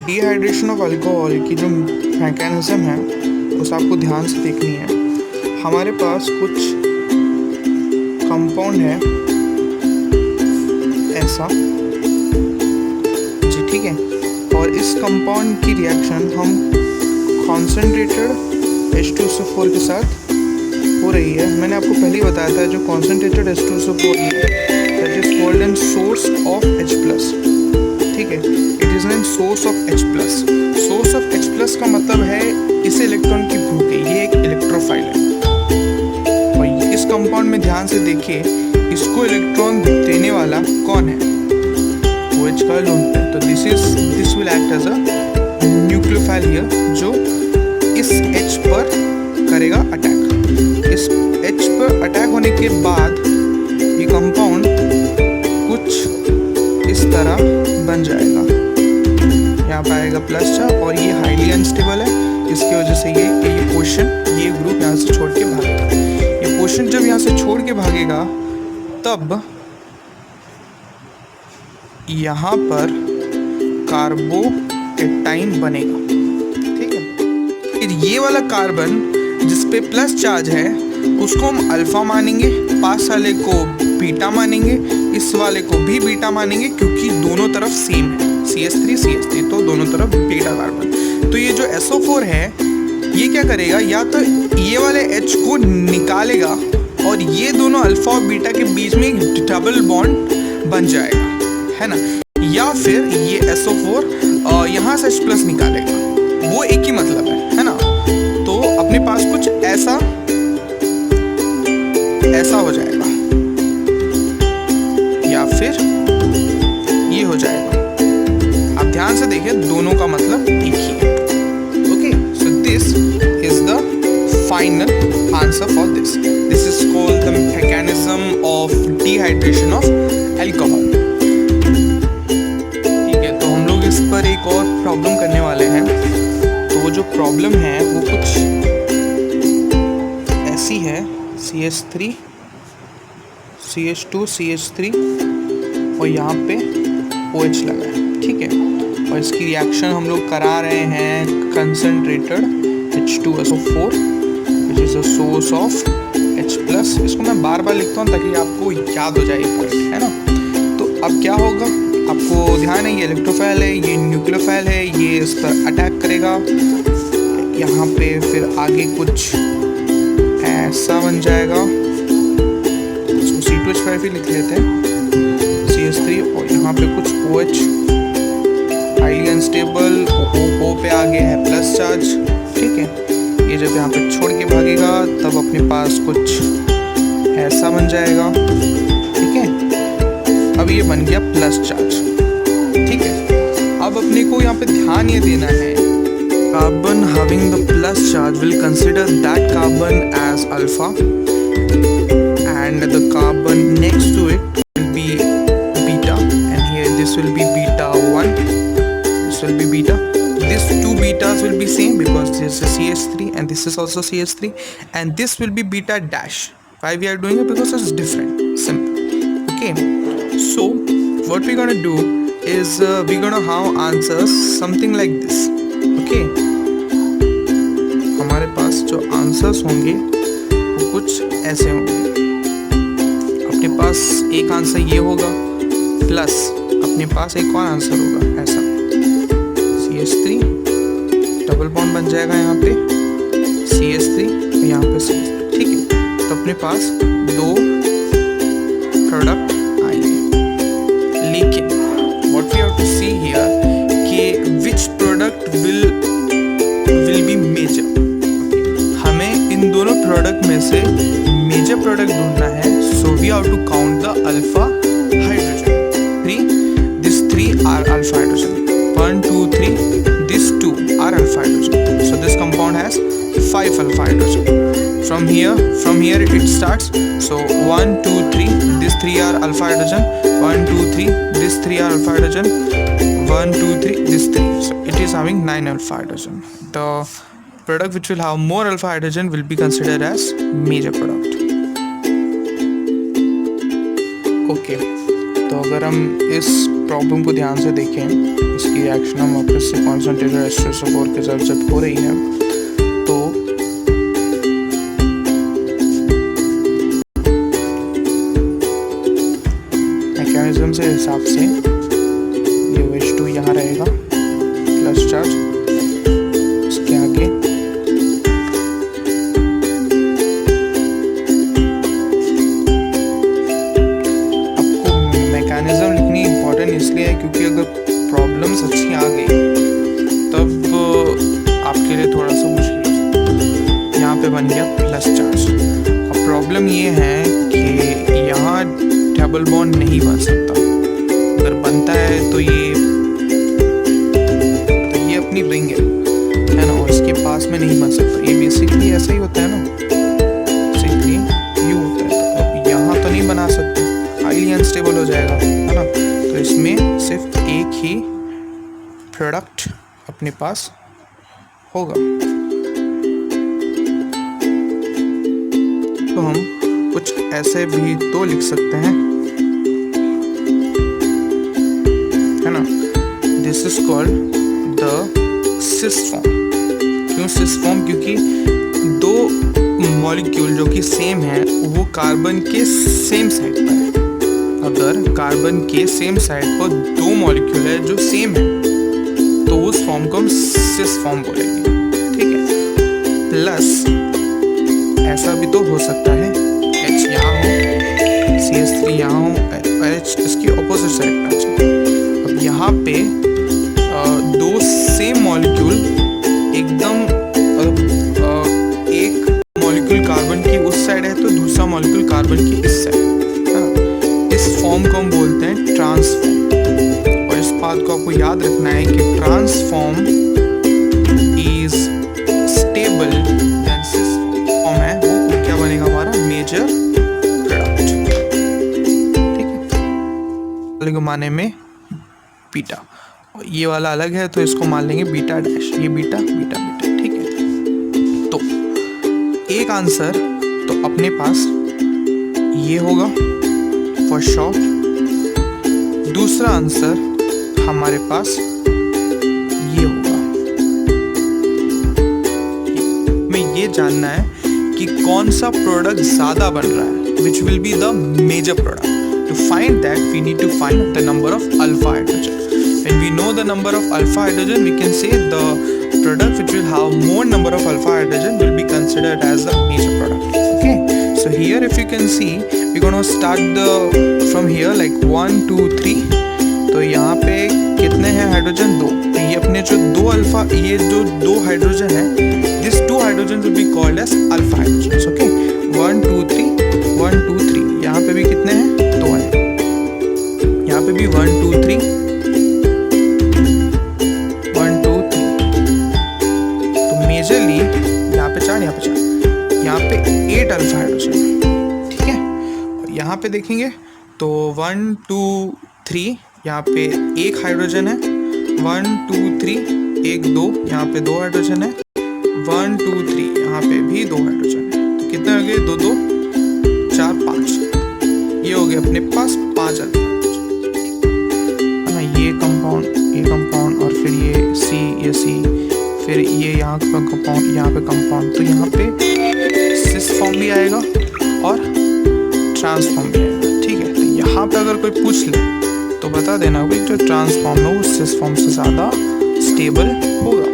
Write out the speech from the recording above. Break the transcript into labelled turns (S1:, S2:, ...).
S1: Dehydration of alcohol की जो mechanism है उसे आपको ध्यान से देखनी है। हमारे पास कुछ कंपाउंड है ऐसा जी, ठीक है, और इस कंपाउंड की रिएक्शन हम कॉन्सेंट्रेटेड H2SO4 के साथ हो रही है। मैंने आपको पहले ही बताया था जो कॉन्सेंट्रेटेड H2SO4 है that is called an source of H+, ठीक है, it is an source of H+। Source of H+ का मतलब है इस इलेक्ट्रॉन की भूख है, ये एक इलेक्ट्रोफाइल है। और इस कंपाउंड में ध्यान से देखिए, इसको इलेक्ट्रॉन देने वाला कौन है? OH का लोन पेयर। तो this will act as a nucleophile here, जो इस H पर करेगा अटैक। इस H पर अटैक होने के बाद ये कंपाउंड कुछ इस तरह बन जाएगा, यहाँ पर आएगा प्लस चार्ज और ये हाईली अनस्टेबल है। इसकी वजह से ये पोर्शन, ये ग्रुप यहाँ से छोड़ के भागेगा। ये पोर्शन जब यहाँ से छोड़ के भागेगा तब यहाँ पर कार्बोकेटाइन बनेगा, ठीक है। फिर ये वाला कार्बन जिस पे प्लस चार्ज है उसको हम अल्फा मानेंगे, पास वाले को बीटा मानेंगे, इस वाले को भी बीटा मानेंगे क्योंकि दोनों तरफ सेम है, CH3 तो दोनों तरफ बीटा कार्बन। तो ये जो SO4 है ये क्या करेगा, या तो ये वाले H को निकालेगा और ये दोनों अल्फा और बीटा के बीच में एक डबल बॉन्ड बन जाएगा, है ना, या फिर ये SO4 यहाँ से H+ निकालेगा। वो एक ही मतलब है ना। तो अपने पास कुछ ऐसा हो जाएगा या फिर ये हो जाएगा। आप ध्यान से देखिए, दोनों का मतलब एक ही है। Okay, so this is the final answer for this. This is called the mechanism of dehydration of alcohol. ठीक है, तो हम लोग इस पर एक और प्रॉब्लम करने वाले हैं। तो वो जो प्रॉब्लम है वो कुछ ऐसी है, CH3 CH2 CH3 और यहाँ पे OH लगा है, ठीक है, और इसकी रिएक्शन हम लोग करा रहे हैं concentrated H2SO4 which is a source of H+। इसको मैं बार बार लिखता हूँ ताकि आपको याद हो जाए पॉइंट, है ना। तो अब क्या होगा, आपको ध्यान है, ये इलेक्ट्रोफाइल है, ये न्यूक्लियोफाइल है, ये इस पर अटैक करेगा। यहाँ पे फिर आगे कुछ ऐसा बन जाएगा, इसको C2H5 ही लिख लेते हैं, CH3, और यहाँ पे कुछ OH हाईली अनस्टेबल, O पे आगे है प्लस चार्ज, ठीक है। ये जब यहाँ पे छोड़ के भागेगा तब अपने पास कुछ ऐसा बन जाएगा, ठीक है। अब ये बन गया प्लस चार्ज, ठीक है। अब अपने को यहाँ पे ध्यान ये देना है, carbon having the plus charge will consider that carbon as alpha and the carbon next to it will be beta, and here this will be beta 1, this will be beta. These two betas will be same because this is CH3 and this is also CH3, and this will be beta dash. Why we are doing it? Because it's different, simple. Okay, so what we're gonna do is we're gonna have answers something like this. Okay, हमारे पास जो answers होंगे वो कुछ ऐसे होंगे। अपने पास एक answer ये होगा, प्लस अपने पास एक और आंसर होगा ऐसा, CH3 डबल बॉन्ड बन जाएगा यहाँ पे, CH3 यहाँ पे CH3, ठीक है। तो अपने पास दो प्रोडक्ट आएंगे, लेकिन what we have to see here कि which product will be major। हमें इन दोनों प्रोडक्ट में से मेजर प्रोडक्ट ढूंढना है, so we have to count the alpha hydrogen। These three are alpha hydrogen, 1 2 3, these two are alpha hydrogen, so this compound has 5 alpha hydrogen। From here it starts, so 1 2 3, these three are alpha hydrogen, 1 2 3, these three are alpha hydrogen, 1 2 3, these three, so it is having 9 alpha hydrogen। The product which will have more alpha hydrogen will be considered as major product। Okay, तो अगर हम इस problem को ध्यान से देखें, इसकी reaction हम वापस से कॉन्सेंट्रेटेड H2SO4 के साथ जब हो रही है तो मैकेनिज्म से हिसाब से ये H2 यहाँ रहेगा प्लस चार्ज, इसके आगे आपको मैकेनिज्म लिखनी इम्पोर्टेंट इसलिए है क्योंकि अगर प्रॉब्लम्स अच्छी आ गई तब आपके लिए थोड़ा सा मुश्किल है। यहाँ पे बन गया प्लस चार्ज। अब प्रॉब्लम ये है कि यहाँ डबल बॉन्ड नहीं बन सकता, अगर बनता है तो ये अपनी रिंग है ना, और इसके पास में नहीं बन सकता। ये बेसिकली ऐसा ही होता है ना, बेसिकली यूँ होता है। तो अब यहाँ तो नहीं बना सकते, हाईली अनस्टेबल हो जाएगा, है ना। तो इसमें सिर्फ एक ही प्रोडक्ट अपने पास होगा। तो हम कुछ ऐसे भी तो लिख सकते हैं, है ना। This is called the cis form. क्यों सिस फॉर्म? क्योंकि दो मॉलिक्यूल जो कि सेम है वो कार्बन के सेम साइड पर है। अगर कार्बन के सेम साइड पर दो मॉलिक्यूल है जो सेम है तो उस फॉर्म को हम सिस फॉर्म बोलेंगे, ठीक है। प्लस ऐसा भी तो हो सकता है H यहाँ हो, CH3 यहाँ हो, H इसकी ऑपोजिट साइड पर है। अब यहाँ पे दो सेम मॉलिक्यूल एकदम एक मॉलिक्यूल कार्बन की उस साइड है तो दूसरा मॉलिक्यूल कार्बन की इस साइड है। इस फॉर्म को हम बोलते हैं ट्रांसफॉर्म। और इस बात को आपको याद रखना है कि trans form is stable then cis form है वो क्या बनेगा हमारा मेजर प्रोडक्ट, ठीक है। अलग माने में बीटा, ये वाला अलग है तो इसको मान लेंगे बीटा डैश, ये बीटा बीटा बीटा, ठीक है। तो एक आंसर तो अपने पास ये होगा फॉर श्योर। दूसरा आंसर हमारे पास ये होगा। हमें ये जानना है कि कौन सा प्रोडक्ट ज्यादा बन रहा है, which will be the major product. To find that, we need to find the number of alpha hydrogen. When we know the number of alpha hydrogen, we can say the product which will have more number of alpha hydrogen will be considered as the major product. Okay, so here if you can see, we're going to start from here like 1 2 3. तो यहाँ पे कितने हैं hydrogen? 2। तो ये अपने जो दो अल्फा, ये जो दो हाइड्रोजन है, this 2 hydrogen will be called as alpha hydrogens. Okay, 1 2 3 1 2 3. यहाँ पे भी कितने हैं? 2 हैं। यहाँ पे भी 1 2 3 1 2 3। तो मेजरली यहाँ पे 4, यहाँ पे 4, यहाँ पे 8 अल्फा हाइड्रोजन, ठीक है। और यहाँ पे देखेंगे तो 1 2 3 यहाँ पे 1 हाइड्रोजन है, 1 2 3 1 2, यहाँ पे 2 हाइड्रोजन है, 1 2 3 यहाँ पे भी 2 हाइड्रोजन है। तो कितने हो गए? 2 2 4 5। ये हो गए अपने पास 5 अल्फा है ना। ये कंपाउंड और फिर ये C, फिर ये यहाँ पे कंपाउंड, यहाँ पे कंपाउंड। तो यहाँ पे सिस फॉर्म भी आएगा और ट्रांसफॉर्म भी आएगा, ठीक है। तो यहाँ पे अगर कोई पूछ ले तो बता देना भाई जो ट्रांसफॉर्म है वो सिस फॉर्म से ज़्यादा स्टेबल होगा।